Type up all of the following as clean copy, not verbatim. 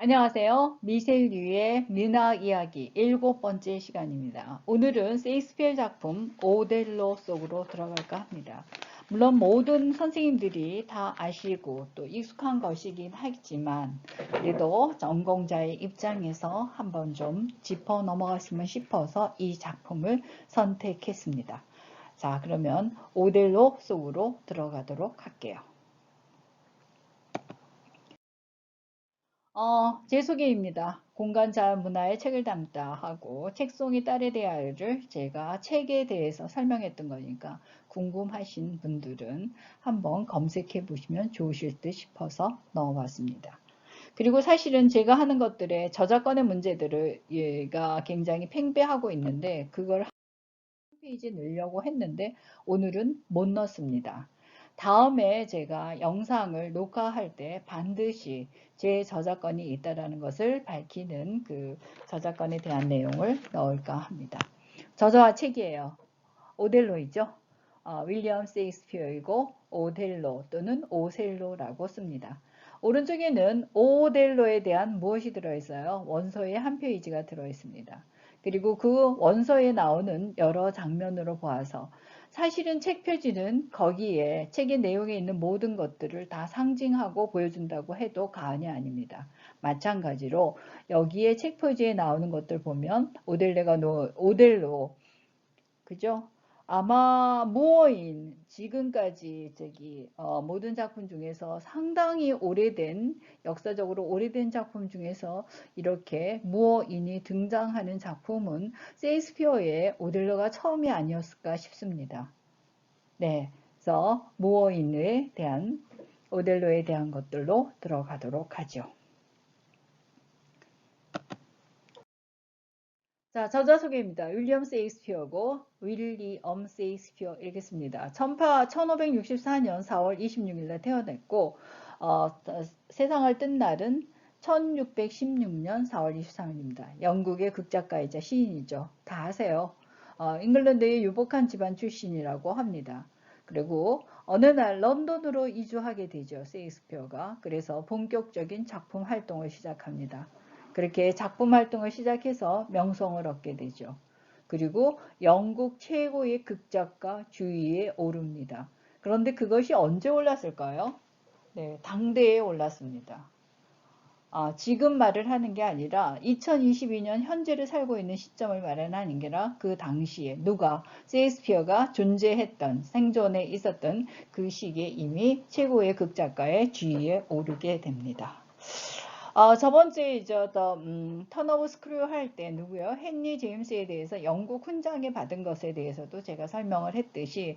안녕하세요. 미셸류의 민학 이야기 7번째 시간입니다. 오늘은 세익스피어 작품 오델로 속으로 들어갈까 합니다. 물론 모든 선생님들이 다 아시고 또 익숙한 것이긴 하지만 그래도 전공자의 입장에서 한번 좀 짚어 넘어갔으면 싶어서 이 작품을 선택했습니다. 자, 그러면 오델로 속으로 들어가도록 할게요. 제 소개입니다. 공간 자연 문화의 책을 담다 하고 책송이 딸에 대하여를 제가 책에 대해서 설명했던 거니까 궁금하신 분들은 한번 검색해 보시면 좋으실 듯 싶어서 넣어봤습니다. 그리고 사실은 제가 하는 것들의 저작권의 문제들을 얘가 굉장히 팽배하고 있는데 그걸 한 페이지에 넣으려고 했는데 오늘은 못 넣습니다. 다음에 제가 영상을 녹화할 때 반드시 제 저작권이 있다라는 것을 밝히는 그 저작권에 대한 내용을 넣을까 합니다. 저자와 책이에요. 오델로이죠. 윌리엄 세익스피어이고 오델로 또는 오셀로라고 씁니다. 오른쪽에는 오델로에 대한 무엇이 들어있어요? 원서에 한 페이지가 들어있습니다. 그리고 그 원서에 나오는 여러 장면으로 보아서 사실은 책 표지는 거기에 책의 내용에 있는 모든 것들을 다 상징하고 보여준다고 해도 과언이 아닙니다. 마찬가지로 여기에 책 표지에 나오는 것들 보면 오델로 그죠? 아마 무어인 지금까지 모든 작품 중에서 상당히 오래된 역사적으로 오래된 작품 중에서 이렇게 무어인이 등장하는 작품은 세익스피어의 오델로가 처음이 아니었을까 싶습니다. 네, 그래서 무어인에 대한 오델로에 대한 것들로 들어가도록 하죠. 자, 저자 소개입니다. 윌리엄 세익스피어고 윌리엄 세익스피어 읽겠습니다. 1564년 4월 26일에 태어났고 세상을 뜬 날은 1616년 4월 23일입니다. 영국의 극작가이자 시인이죠. 다 아세요. 잉글랜드의 유복한 집안 출신이라고 합니다. 그리고 어느 날 런던으로 이주하게 되죠. 세익스피어가. 그래서 본격적인 작품 활동을 시작합니다. 그렇게 작품 활동을 시작해서 명성을 얻게 되죠. 그리고 영국 최고의 극작가 주위에 오릅니다. 그런데 그것이 언제 올랐을까요? 네, 당대에 올랐습니다. 지금 말을 하는 게 아니라 2022년 현재를 살고 있는 시점을 말하는 게 아니라 그 당시에 누가 세익스피어가 존재했던 생존에 있었던 그 시기에 이미 최고의 극작가의 주위에 오르게 됩니다. 저번주에 이제 턴 오브 스크류 할 때 누구요? 헨리 제임스에 대해서 영국 훈장을 받은 것에 대해서도 제가 설명을 했듯이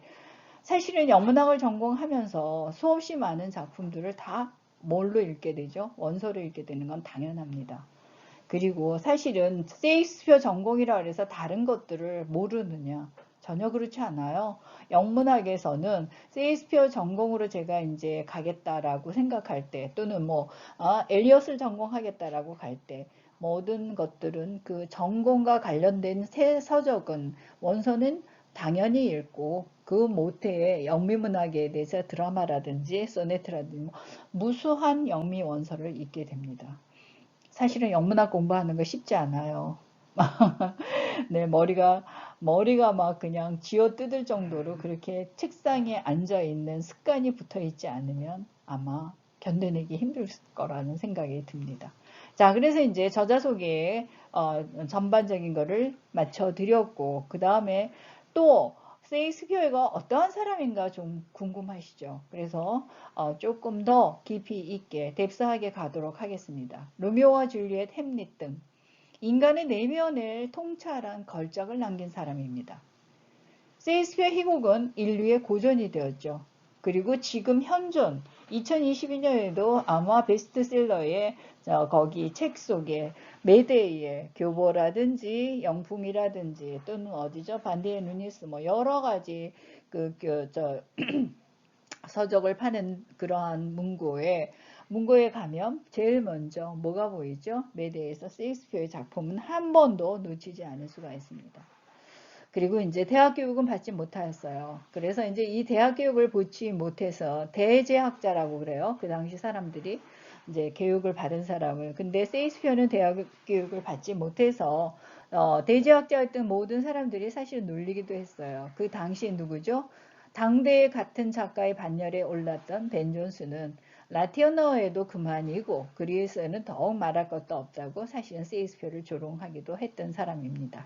사실은 영문학을 전공하면서 수없이 많은 작품들을 다 뭘로 읽게 되죠? 원서를 읽게 되는 건 당연합니다. 그리고 사실은 세익스피어 전공이라 그래서 다른 것들을 모르느냐? 전혀 그렇지 않아요. 영문학에서는 세익스피어 전공으로 제가 이제 가겠다라고 생각할 때 또는 엘리엇을 전공하겠다라고 갈 때 모든 것들은 그 전공과 관련된 새 서적은 원서는 당연히 읽고 그 모태의 영미문학에 대해서 드라마라든지 소네트라든지 무수한 영미 원서를 읽게 됩니다. 사실은 영문학 공부하는 거 쉽지 않아요. 네, 머리가 막 그냥 쥐어 뜯을 정도로 그렇게 책상에 앉아 있는 습관이 붙어 있지 않으면 아마 견뎌내기 힘들 거라는 생각이 듭니다. 자, 그래서 이제 저자 소개에 전반적인 거를 맞춰드렸고, 그 다음에 또 세익스피어가 어떠한 사람인가 좀 궁금하시죠? 그래서 조금 더 깊이 있게 뎁스하게 가도록 하겠습니다. 로미오와 줄리엣, 햄릿 등 인간의 내면을 통찰한 걸작을 남긴 사람입니다. 세익스피어 희곡은 인류의 고전이 되었죠. 그리고 지금 현존 2022년에도 아마 베스트셀러에 거기 책 속에 메데이의 교보라든지 영풍이라든지 또는 어디죠 반디의 누니스 여러 가지 서적을 파는 그러한 문고에 가면 제일 먼저 뭐가 보이죠? 메데이에서 세익스피어의 작품은 한 번도 놓치지 않을 수가 있습니다. 그리고 이제 대학 교육은 받지 못하였어요. 그래서 이제 이 대학 교육을 받지 못해서 대제학자라고 그래요. 그 당시 사람들이 이제 교육을 받은 사람을. 근데 세익스피어는 대학 교육을 받지 못해서 대지학자였던 모든 사람들이 사실 놀리기도 했어요. 그 당시 누구죠? 당대의 같은 작가의 반열에 올랐던 벤 존스는 라틴어에도 그만이고 그리스어는 더욱 말할 것도 없다고 사실은 세익스피어를 조롱하기도 했던 사람입니다.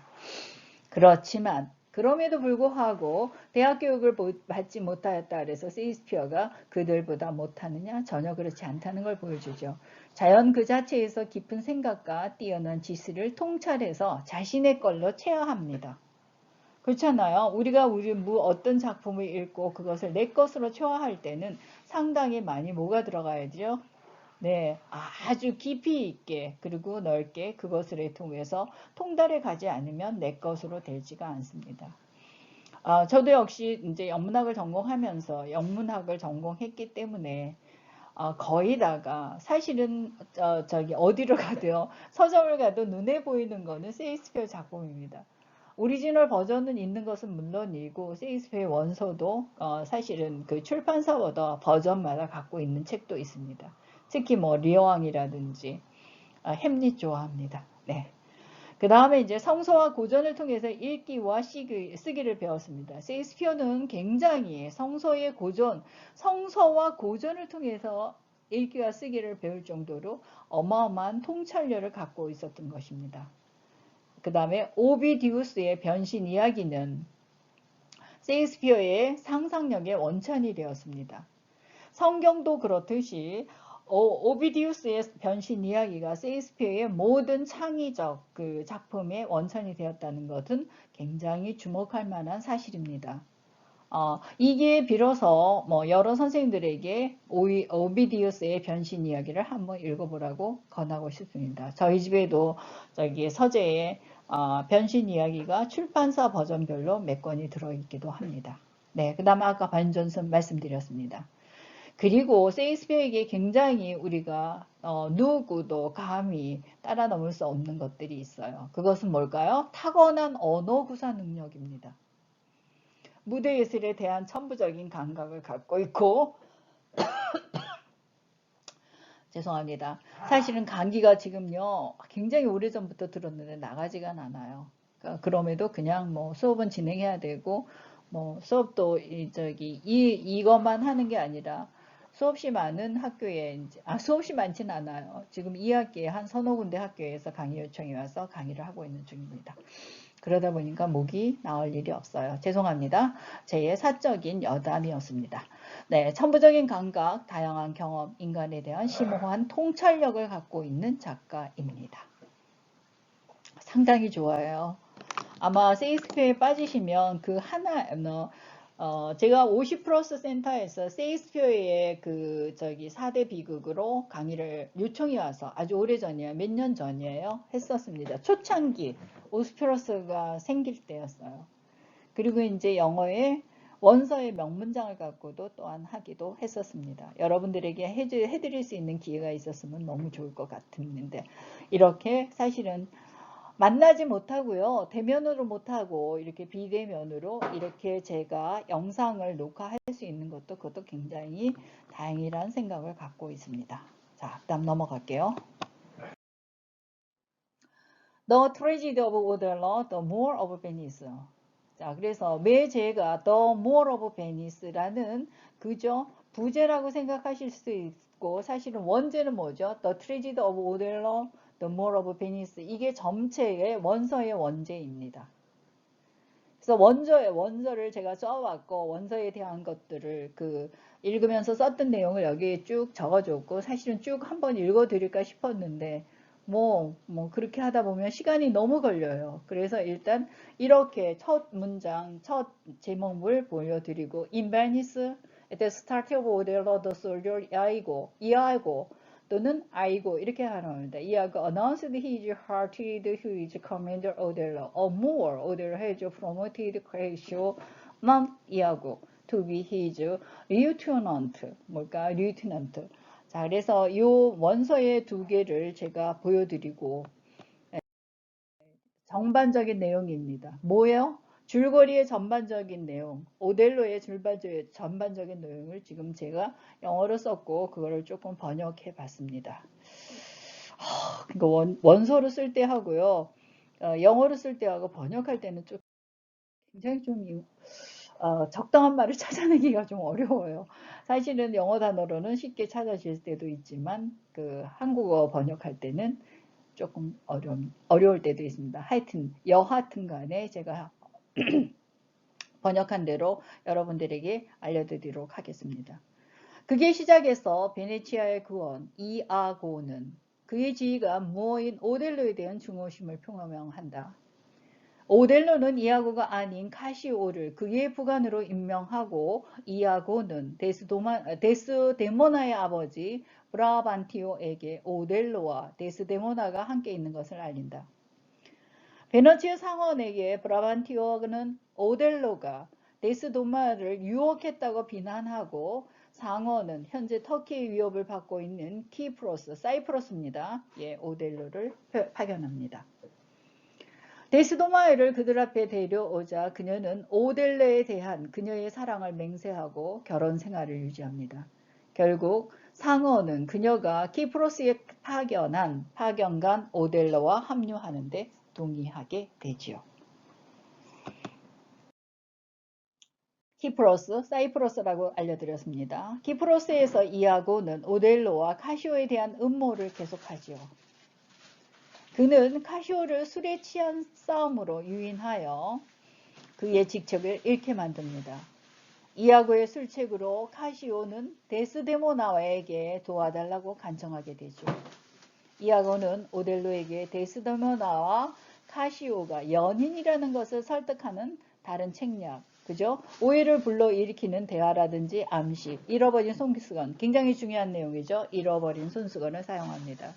그렇지만 그럼에도 불구하고 대학 교육을 받지 못하였다 그래서 세익스피어가 그들보다 못하느냐? 전혀 그렇지 않다는 걸 보여주죠. 자연 그 자체에서 깊은 생각과 뛰어난 지식을 통찰해서 자신의 걸로 체화합니다. 그렇잖아요. 우리가 어떤 작품을 읽고 그것을 내 것으로 체화할 때는 상당히 많이 뭐가 들어가야죠? 네, 아주 깊이 있게 그리고 넓게 그것을 통해서 통달해 가지 않으면 내 것으로 되지가 않습니다. 저도 역시 이제 영문학을 전공하면서 영문학을 전공했기 때문에 거의 다가 사실은 저기 어디를 가도요 서점을 가도 눈에 보이는 거는 세익스피어 작품입니다. 오리지널 버전은 있는 것은 물론이고 세익스피어의 원서도 사실은 그 출판사마다 버전마다 갖고 있는 책도 있습니다. 특히 뭐 리어왕이라든지 햄릿 좋아합니다. 네. 그 다음에 이제 성서와 고전을 통해서 읽기와 쓰기를 배웠습니다. 세익스피어는 굉장히 성서와 고전을 통해서 읽기와 쓰기를 배울 정도로 어마어마한 통찰력을 갖고 있었던 것입니다. 그 다음에 오비디우스의 변신 이야기는 세익스피어의 상상력의 원천이 되었습니다. 성경도 그렇듯이 오비디우스의 변신 이야기가 세익스피어의 모든 창의적 그 작품의 원천이 되었다는 것은 굉장히 주목할 만한 사실입니다. 이게 비로소 뭐 여러 선생님들에게 오비디우스의 변신 이야기를 한번 읽어보라고 권하고 싶습니다. 저희 집에도 저기 서재에 변신 이야기가 출판사 버전별로 몇 권이 들어있기도 합니다. 네, 그 다음에 아까 반 존슨 말씀드렸습니다. 그리고 세익스피어에게 굉장히 우리가 누구도 감히 따라넘을 수 없는 것들이 있어요. 그것은 뭘까요? 타고난 언어 구사 능력입니다. 무대 예술에 대한 천부적인 감각을 갖고 있고 죄송합니다. 사실은 감기가 지금요 굉장히 오래전부터 들었는데 나가지가 않아요. 그럼에도 그냥 뭐 수업은 진행해야 되고 뭐 수업도 이것만 하는 게 아니라 수없이 많은 학교에 수없이 많진 않아요. 지금 2학기에 한 서너 군데 학교에서 강의 요청이 와서 강의를 하고 있는 중입니다. 그러다 보니까 목이 나올 일이 없어요. 죄송합니다. 제 사적인 여담이었습니다. 네, 천부적인 감각, 다양한 경험, 인간에 대한 심오한 통찰력을 갖고 있는 작가입니다. 상당히 좋아요. 아마 세익스피어에 빠지시면 그 하나 제가 50플러스 센터에서 세익스피어의 그 4대 비극으로 강의를 요청이 와서 아주 오래전이에요. 몇 년 전이에요. 했었습니다. 초창기 50플러스가 생길 때였어요. 그리고 이제 영어의 원서의 명문장을 갖고도 또한 하기도 했었습니다. 여러분들에게 해드릴 수 있는 기회가 있었으면 너무 좋을 것 같은데 이렇게 사실은 만나지 못하고요. 대면으로 못하고 이렇게 비대면으로 이렇게 제가 영상을 녹화할 수 있는 것도 그것도 굉장히 다행이라는 생각을 갖고 있습니다. 자, 다음 넘어갈게요. The Tragedy of Othello, The Moor of Venice. 자, 그래서 왜 제가 The Moor of Venice라는 그저 부제라고 생각하실 수 있고 사실은 원제는 뭐죠? The Tragedy of Othello, The Moor of Venice. 이게 전체의 원서의 원제입니다. 그래서 원서를 제가 써왔고 원서에 대한 것들을 읽으면서 썼던 내용을 여기에 쭉 적어줬고 사실은 쭉 한번 읽어드릴까 싶었는데 그렇게 하다 보면 시간이 너무 걸려요. 그래서 일단 이렇게 첫 문장, 첫 제목을 보여드리고 In Venice, at the start of Othello, the soldier Iago 또는 아이고 이렇게 하는 겁니다. Iago announced his hearted his commander Othello. A Moor Othello has promoted Cracio, not Iago, to be his lieutenant. 뭘까? lieutenant. 자, 그래서 이 원서의 두 개를 제가 보여드리고 정반적인 내용입니다. 뭐예요? 줄거리의 전반적인 내용, 오델로의 전반적인 내용을 지금 제가 영어로 썼고 그거를 조금 번역해 봤습니다. 그러니까 원서로 쓸 때 하고요. 영어로 쓸 때하고 번역할 때는 좀 굉장히 좀 적당한 말을 찾아내기가 좀 어려워요. 사실은 영어 단어로는 쉽게 찾아질 때도 있지만 그 한국어 번역할 때는 조금 어려울 때도 있습니다. 하여튼 여하튼 간에 제가 번역한 대로 여러분들에게 알려드리도록 하겠습니다. 그게 시작해서 베네치아의 구원 이아고는 그의 지위가 무어인 오델로에 대한 중요심을 표명한다. 오델로는 이아고가 아닌 카시오를 그의 부관으로 임명하고 이아고는 데스데모나의 아버지 브라반티오에게 오델로와 데스데모나가 함께 있는 것을 알린다. 베너치아 상원에게 브라반티오는 오델로가 데스도마를 유혹했다고 비난하고 상원은 현재 터키의 위협을 받고 있는 사이프러스입니다. 예, 오델로를 파견합니다. 데스도마를 그들 앞에 데려오자 그녀는 오델로에 대한 그녀의 사랑을 맹세하고 결혼 생활을 유지합니다. 결국 상어는 그녀가 키프로스에 파견간 오델로와 합류하는데 동의하게 되지요. 사이프러스라고 알려드렸습니다. 키프로스에서 이아고는 오델로와 카시오에 대한 음모를 계속하지요. 그는 카시오를 술에 취한 싸움으로 유인하여 그의 직책을 잃게 만듭니다. 이아고의 술책으로 카시오는 데스데모나에게 도와달라고 간청하게 되죠. 이아고는 오델로에게 데스데모나와 카시오가 연인이라는 것을 설득하는 다른 책략, 그죠? 오해를 불러일으키는 대화라든지 암시, 잃어버린 손수건, 굉장히 중요한 내용이죠. 잃어버린 손수건을 사용합니다.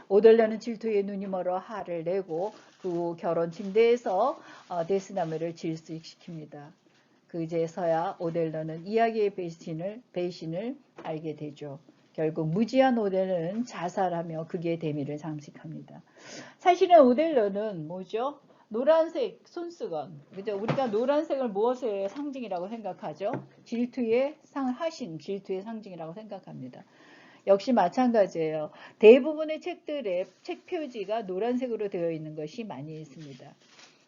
오델로는 질투에 눈이 멀어 화를 내고 그 결혼 침대에서 데스나무를 질식시킵니다. 그제서야 오델로는 이야기의 배신을 알게 되죠. 결국 무지한 오델로는 자살하며 극의 대미를 장식합니다. 사실은 오델로는 뭐죠? 노란색 손수건, 그죠? 우리가 노란색을 무엇의 상징이라고 생각하죠? 질투의 상징이라고 생각합니다. 역시 마찬가지예요. 대부분의 책들의 책 표지가 노란색으로 되어 있는 것이 많이 있습니다.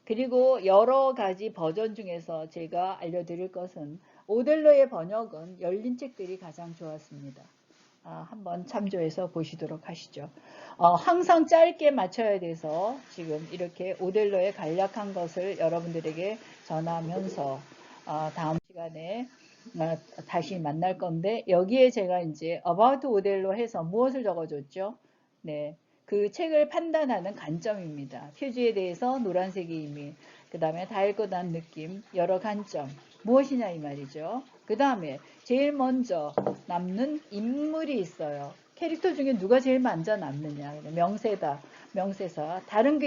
그리고 여러 가지 버전 중에서 제가 알려드릴 것은 오델로의 번역은 열린 책들이 가장 좋았습니다. 한번 참조해서 보시도록 하시죠. 항상 짧게 맞춰야 돼서 지금 이렇게 오델로의 간략한 것을 여러분들에게 전하면서 다음 시간에 다시 만날 건데 여기에 제가 이제 about 오델로 해서 무엇을 적어줬죠? 네, 그 책을 판단하는 관점입니다. 표지에 대해서 노란색이 이미 그 다음에 다 읽고 난 느낌 여러 관점 무엇이냐 이 말이죠. 그 다음에 제일 먼저 남는 인물이 있어요. 캐릭터 중에 누가 제일 먼저 남느냐. 명세사. 다른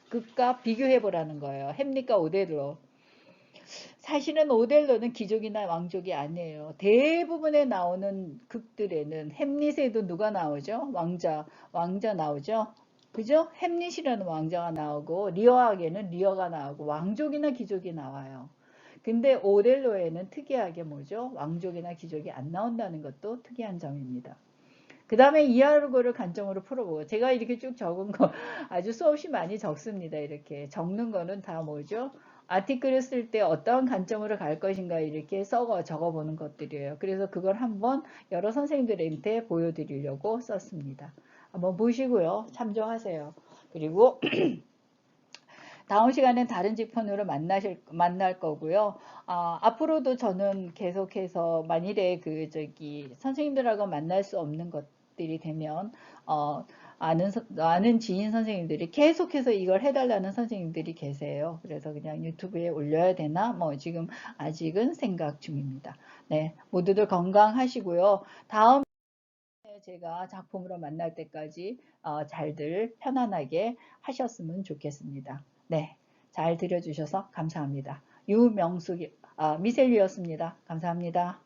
극과 비교해 보라는 거예요. 햄릿과 오델로. 사실은 오델로는 귀족이나 왕족이 아니에요. 대부분에 나오는 극들에는 햄릿에도 누가 나오죠? 왕자 나오죠? 그죠? 햄릿이라는 왕자가 나오고 리어에게는 리어가 나오고 왕족이나 귀족이 나와요. 근데 오델로에는 특이하게 뭐죠? 왕족이나 귀족이 안 나온다는 것도 특이한 점입니다. 그 다음에 이하르고를 관점으로 풀어보고 제가 이렇게 쭉 적은 거 아주 수없이 많이 적습니다. 이렇게 적는 거는 다 뭐죠? 아티클을 쓸 때 어떤 관점으로 갈 것인가 이렇게 적어보는 것들이에요. 그래서 그걸 한번 여러 선생님들한테 보여드리려고 썼습니다. 한번 보시고요. 참조하세요. 그리고 다음 시간엔 다른 직폰으로 만날 거고요. 앞으로도 저는 계속해서 만일에 선생님들하고 만날 수 없는 것들이 되면 아는 지인 선생님들이 계속해서 이걸 해달라는 선생님들이 계세요. 그래서 그냥 유튜브에 올려야 되나 뭐 지금 아직은 생각 중입니다. 네, 모두들 건강하시고요. 다음 제가 작품으로 만날 때까지 잘들 편안하게 하셨으면 좋겠습니다. 네, 잘 들어주셔서 감사합니다. 미셀리였습니다. 감사합니다.